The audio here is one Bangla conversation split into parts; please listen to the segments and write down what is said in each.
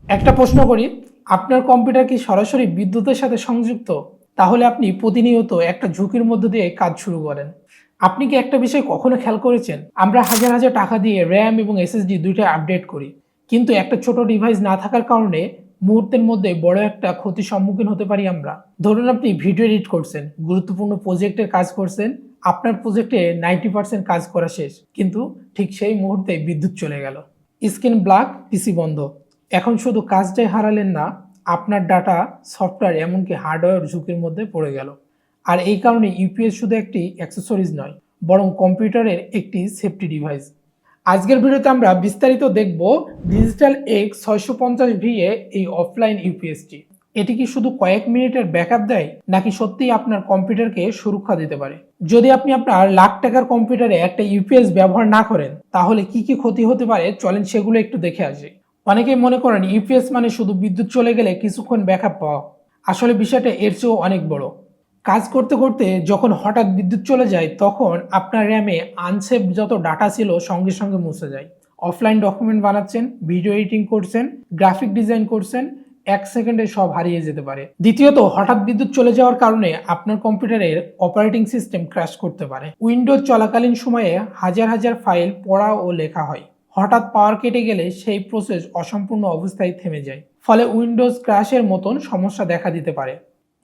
একটা প্রশ্ন করি, আপনার কম্পিউটার কি সরাসরি বিদ্যুতের সাথে সংযুক্ত? তাহলে আপনি প্রতিনিয়ত একটা ঝুঁকির মধ্য দিয়ে কাজ শুরু করেন। আপনি কি একটা বিষয় কখনো খেয়াল করেছেন? আমরা হাজার হাজার টাকা দিয়ে র্যাম এবং এসএসডি দুইটাই আপডেট করি, কিন্তু একটা ছোট ডিভাইস না থাকার কারণে মুহূর্তের মধ্যে বড় একটা ক্ষতির সম্মুখীন হতে পারি আমরা। ধরুন আপনি ভিডিও এডিট করছেন, গুরুত্বপূর্ণ প্রজেক্টের কাজ করছেন, আপনার প্রজেক্টে 90% কাজ করা শেষ, কিন্তু ঠিক সেই মুহূর্তে বিদ্যুৎ চলে গেল, স্ক্রিন ব্ল্যাক, পিসি বন্ধ। এখন শুধু কাজটাই হারালেন না, আপনার ডাটা, সফটওয়্যার, এমনকি হার্ডওয়্যার ঝুঁকির মধ্যে পড়ে গেল। আর এই কারণে ইউপিএস শুধু একটি অ্যাক্সেসরিজ নয়, বরং কম্পিউটারের একটি সেফটি ডিভাইস। আজকের ভিডিওতে আমরা বিস্তারিত দেখব ডিজিটাল এক্স 650 VA, এই অফলাইন ইউপিএসটি। এটি কি শুধু কয়েক মিনিটের ব্যাকআপ দেয়, নাকি সত্যিই আপনার কম্পিউটারকে সুরক্ষা দিতে পারে? যদি আপনি আপনার লাখ টাকার কম্পিউটারে একটা ইউপিএস ব্যবহার না করেন, তাহলে কি কি ক্ষতি হতে পারে চলেন সেগুলো একটু দেখে আসি। অনেকেই মনে করেন ইউপিএস মানে শুধু বিদ্যুৎ চলে গেলে কিছুক্ষণ ব্যাকআপ পাওয়া। আসলে বিষয়টা এর চেয়েও অনেক বড়। কাজ করতে করতে যখন হঠাৎ বিদ্যুৎ চলে যায়, তখন আপনার র্যামে আনসেভ যত ডাটা ছিল সঙ্গে সঙ্গে মুছে যায়। অফলাইন ডকুমেন্ট বানাচ্ছেন, ভিডিও এডিটিং করছেন, গ্রাফিক ডিজাইন করছেন, 1 সেকেন্ডে সব হারিয়ে যেতে পারে। দ্বিতীয়ত, হঠাৎ বিদ্যুৎ চলে যাওয়ার কারণে আপনার কম্পিউটারের অপারেটিং সিস্টেম ক্র্যাশ করতে পারে। উইন্ডোজ চলাকালীন সময়ে হাজার হাজার ফাইল পড়া ও লেখা হয়। হঠাৎ পাওয়ার কেটে গেলে সেই প্রসেস অসম্পূর্ণ অবস্থায় থেমে যায়, ফলে উইন্ডোজ ক্র্যাশের মতন সমস্যা দেখা দিতে পারে।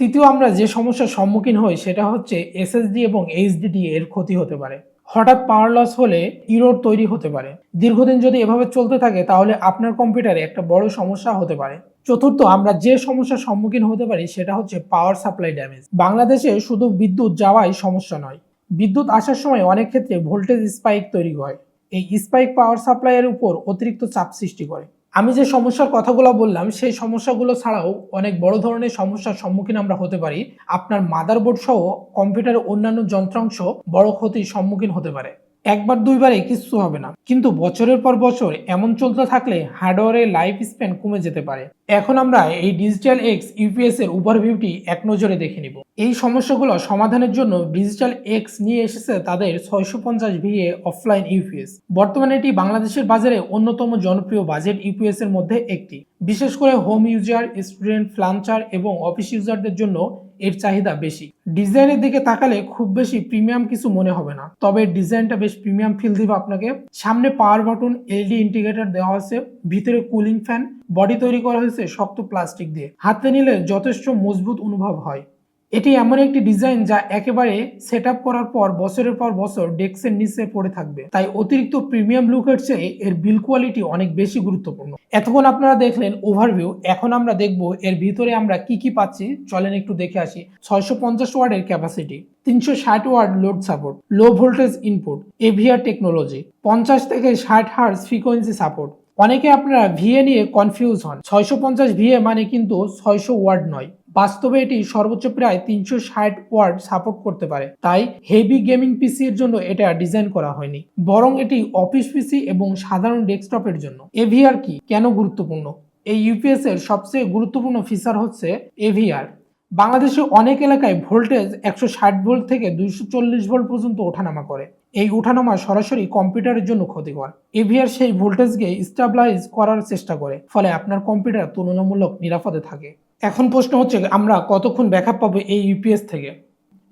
তৃতীয়, আমরা যে সমস্যার সম্মুখীন হই সেটা হচ্ছে এসএসডি এবং এইচডিডি এর ক্ষতি হতে পারে। হঠাৎ পাওয়ার লস হলে ইরোর তৈরি হতে পারে। দীর্ঘদিন যদি এভাবে চলতে থাকে, তাহলে আপনার কম্পিউটারে একটা বড় সমস্যা হতে পারে। চতুর্থ, আমরা যে সমস্যার সম্মুখীন হতে পারি সেটা হচ্ছে পাওয়ার সাপ্লাই ড্যামেজ। বাংলাদেশে শুধু বিদ্যুৎ যাওয়াই সমস্যা নয়, বিদ্যুৎ আসার সময় অনেক ক্ষেত্রে ভোল্টেজ স্পাইক তৈরি হয়। এই স্পাইক পাওয়ার সাপ্লাইয়ের উপর অতিরিক্ত চাপ সৃষ্টি করে। আমি যে সমস্যার কথাগুলো বললাম, সেই সমস্যাগুলো ছাড়াও অনেক বড় ধরনের সমস্যার সম্মুখীন আমরা হতে পারি। আপনার মাদারবোর্ড সহ কম্পিউটারের অন্যান্য যন্ত্রাংশ বড় ক্ষতির সম্মুখীন হতে পারে। একবার দুইবারে কিছু হবে না, কিন্তু বছরের পর বছর এমন চলতে থাকলে হার্ডওয়্যারের লাইফ স্প্যান কমে যেতে পারে। এখন আমরা এই ডিজিটাল এক্স ইউপিএস এর ওভারভিউটি এক নজরে দেখে নিব। এই সমস্যাগুলো সমাধানের জন্য ডিজিটাল এক্স নিয়ে এসেছে তাদের 650 VA অফলাইন ইউপিএস। বর্তমানে এটি বাংলাদেশের বাজারে অন্যতম জনপ্রিয় বাজেট ইউপিএস এর মধ্যে একটি। বিশেষ করে হোম ইউজার, স্টুডেন্ট, ফ্রিল্যান্সার এবং অফিস ইউজারদের জন্য এর চাহিদা বেশি। ডিজাইনের দিকে তাকালে খুব বেশি প্রিমিয়াম কিছু মনে হবে না, তবে ডিজাইনটা বেশ প্রিমিয়াম ফিল দিবে আপনাকে। সামনে পাওয়ার বাটন, এলইডি ইন্ডিকেটর দেওয়া আছে, ভিতরে কুলিং ফ্যান, বডি তৈরি করা হয়েছে শক্ত প্লাস্টিক দিয়ে। হাতে নিলে যথেষ্ট মজবুত অনুভব হয়। এটি এমন একটি ডিজাইন যা একেবারে সেট আপ করার পর বছরের পর বছর ডেস্কের নিচে পড়ে থাকবে। তাই অতিরিক্ত প্রিমিয়াম লুকের চেয়ে এর বিল কোয়ালিটি অনেক বেশি গুরুত্বপূর্ণ। এতক্ষণ আপনারা দেখলেন ওভারভিউ, এখন আমরা দেখব এর ভিতরে আমরা কি কি পাচ্ছি। চলেন একটু দেখে আসি। 650 ওয়াটের capacity, 360 watt load support, low voltage input, AVR technology, 50 থেকে 60 হার্জ ফ্রিকোয়েন্সি সাপোর্ট। অনেকে আপনারা ভিএ নিয়ে কনফিউজ হন। 650 VA মানে কিন্তু 600 ওয়াট নয়। বাস্তবে এটি সর্বোচ্চ প্রায় 360 ওয়াট সাপোর্ট করতে পারে। তাই হেভি গেমিং পিসি এর জন্য এটা ডিজাইন করা হয়নি, বরং এটি অফিস পিসি এবং সাধারণ ডেস্কটপের জন্য। এভিআর কি, কেন গুরুত্বপূর্ণ? এই ইউপিএস এর সবচেয়ে গুরুত্বপূর্ণ ফিচার হচ্ছে এভিআর। বাংলাদেশে অনেক এলাকায় ভোল্টেজ 160 ভোল্ট থেকে 240 ভোল্ট পর্যন্ত ওঠানামা করে। এই ওঠানামা সরাসরি কম্পিউটারের জন্য ক্ষতিকর। এভিআর সেই ভোল্টেজকে স্টেবিলাইজ করার চেষ্টা করে, ফলে আপনার কম্পিউটার তুলনামূলক নিরাপদে থাকে। এখন প্রশ্ন হচ্ছে, আমরা কতক্ষণ ব্যাকআপ পাবো এই ইউপিএস থেকে?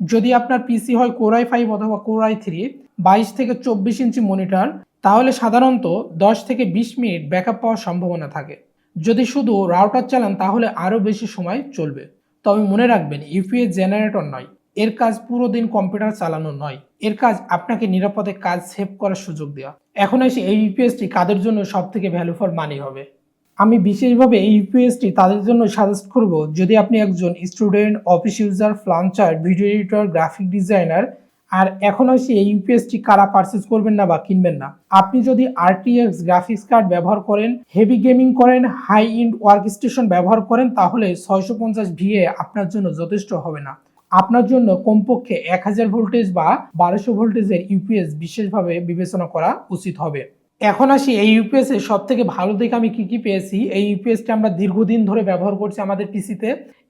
যদি আপনার পিসি হয় কোর i5 অথবা কোর i3, 22 থেকে 24 ইঞ্চি মনিটর, তাহলে সাধারণত 10 থেকে 20 মিনিট ব্যাকআপ পাওয়ার সম্ভাবনা থাকে। যদি শুধু রাউটার চালান, তাহলে আরও বেশি সময় চলবে। তবে মনে রাখবেন, ইউপিএস জেনারেটর নয়। এর কাজ পুরো দিন কম্পিউটার চালানো নয়, এর কাজ আপনাকে নিরাপদে কাজ সেভ করার সুযোগ দেওয়া। এখন এসে এই ইউপিএসটি কাদের জন্য সব থেকে ভ্যালু ফর মানি হবে। আমি বিশেষভাবে এই ইউপিএসটি তাদের জন্য সাজেস্ট করব, যদি আপনি একজন student, office user, freelancer, video editor, graphic designer. আর এখন এসে এই ইউপিএসটি কারা পারচেজ করবেন না বা কিনবেন না। আপনি যদি আরটিএক্স গ্রাফিক্স কার্ড ব্যবহার করেন, হেভি গেমিং করেন, হাই এন্ড ওয়ার্ক স্টেশন ব্যবহার করেন, তাহলে 650 VA আপনার জন্য যথেষ্ট হবে না। আপনার জন্য কমপক্ষে 1000 ভোল্টেজ বা 1200 ভোল্টেজের ইউপিএস বিশেষভাবে বিবেচনা করা উচিত হবে। এখন আসি এই ইউপিএস এর সব থেকে ভালো দিক আমি কি পেয়েছি। এই ইউপিএসটা আমরা দীর্ঘদিন ধরে ব্যবহার করছি আমাদের পিসিতে।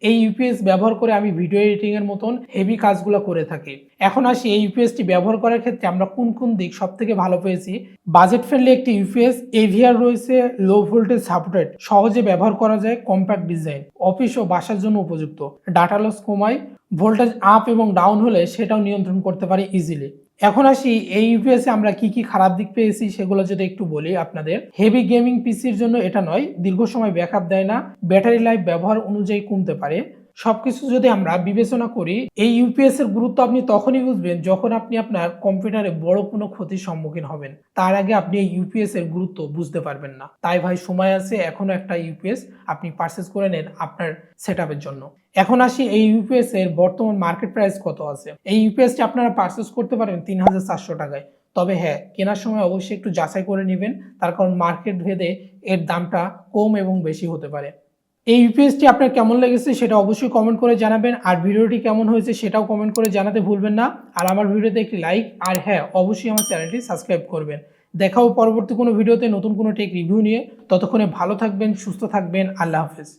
এই ইউপিএস ব্যবহার করে আমি ভিডিও এডিটিং এর মতন হেভি কাজগুলো করে থাকি। এখন আসি এই ইউপিএসটি ব্যবহার করার ক্ষেত্রে আমরা কোন কোন দিক সব থেকে ভালো পেয়েছি। বাজেট ফ্রেন্ডলি একটি ইউপিএস, এভিআর রয়েছে, লো ভোল্টেজ সাপোর্টেড, সহজে ব্যবহার করা যায়, কম্প্যাক্ট ডিজাইন, অফিস ও বাসার জন্য উপযুক্ত, ডাটা লস কমায়, ভোল্টেজ আপ এবং ডাউন হলে সেটাও নিয়ন্ত্রণ করতে পারি ইজিলি। এখন আসি এই ইউপিএসে আমরা কি কি খারাপ দিক পেয়েছি সেগুলো যদি একটু বলি আপনাদের। হেভি গেমিং পিসির জন্য এটা নয়, দীর্ঘ সময় ব্যাকআপ দেয় না, ব্যাটারি লাইফ ব্যবহার অনুযায়ী কমতে পারে। সবকিছু যদি আমরা বিবেচনা করি, এই ইউপিএস এর গুরুত্ব আপনি তখনই বুঝবেন যখন আপনি আপনার কম্পিউটারে বড় কোনো ক্ষতির সম্মুখীন হবেন। তার আগে আপনি এই ইউপিএস এর গুরুত্ব বুঝতে পারবেন না। তাই ভাই সময় আছে, এখনো একটা ইউপিএস আপনি পারচেজ করে নেন আপনার সেটআপের জন্য। এখন আসি এই ইউপিএস এর বর্তমান মার্কেট প্রাইস কত আছে। এই ইউপিএসটি আপনারা পারচেজ করতে পারেন 3400 টাকায়। তবে হ্যাঁ, কেনার সময় অবশ্যই একটু যাচাই করে নেবেন, তার কারণ মার্কেট ভেদে এর দামটা কম এবং বেশি হতে পারে। এই ইউপিএসটি আপনার কেমন লেগেছে সেটা অবশ্যই কমেন্ট করে জানাবেন, আর ভিডিওটি কেমন হয়েছে সেটাও কমেন্ট করে জানাতে ভুলবেন না। আর আমার ভিডিওতে একটি লাইক, আর হ্যাঁ অবশ্যই আমার চ্যানেলটি সাবস্ক্রাইব করবেন। দেখাও পরবর্তী কোনো ভিডিওতে নতুন কোনো টেক রিভিউ নিয়ে। ততক্ষণে ভালো থাকবেন, সুস্থ থাকবেন, আল্লাহ হাফেজ।